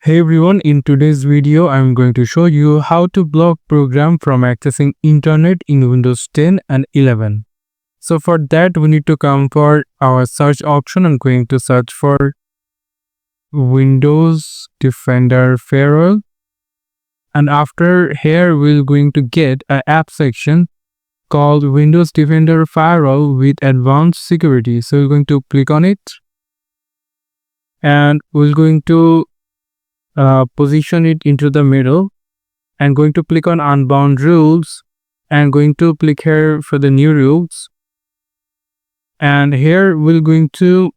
Hey everyone, in today's video I'm going to show you how to block program from accessing internet in Windows 10 and 11. So for that we need to come for our search option. I'm going to search for Windows Defender Firewall, and after here we're going to get an app section called Windows Defender Firewall with advanced security. So we're going to click on it and we're going to position it into the middle and going to click on unbound rules and going to click here for the new rules, and here we're going to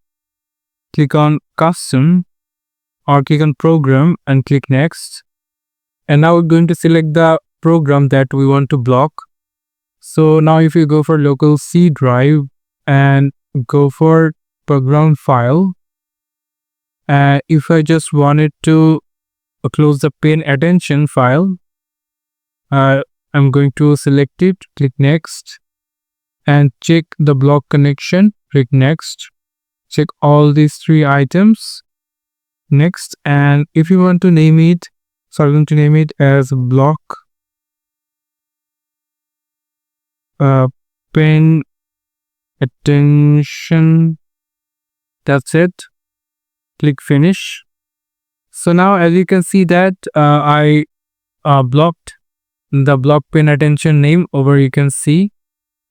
click on custom or click on program and click next. And now we're going to select the program that we want to block. So now if you go for local C drive and go for program file, if I just wanted to close the pin attention file, I'm going to select it, click next and check the block connection, click next, check all these three items, next. And if you want to name it, so I'm going to name it as block pin attention, that's it, click finish. So now as you can see that I blocked the block pin attention name over, you can see,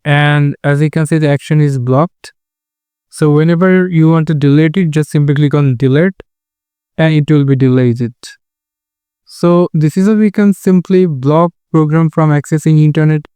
and as you can see the action is blocked. So whenever you want to delete it, just simply click on delete and it will be deleted. So this is how we can simply block program from accessing internet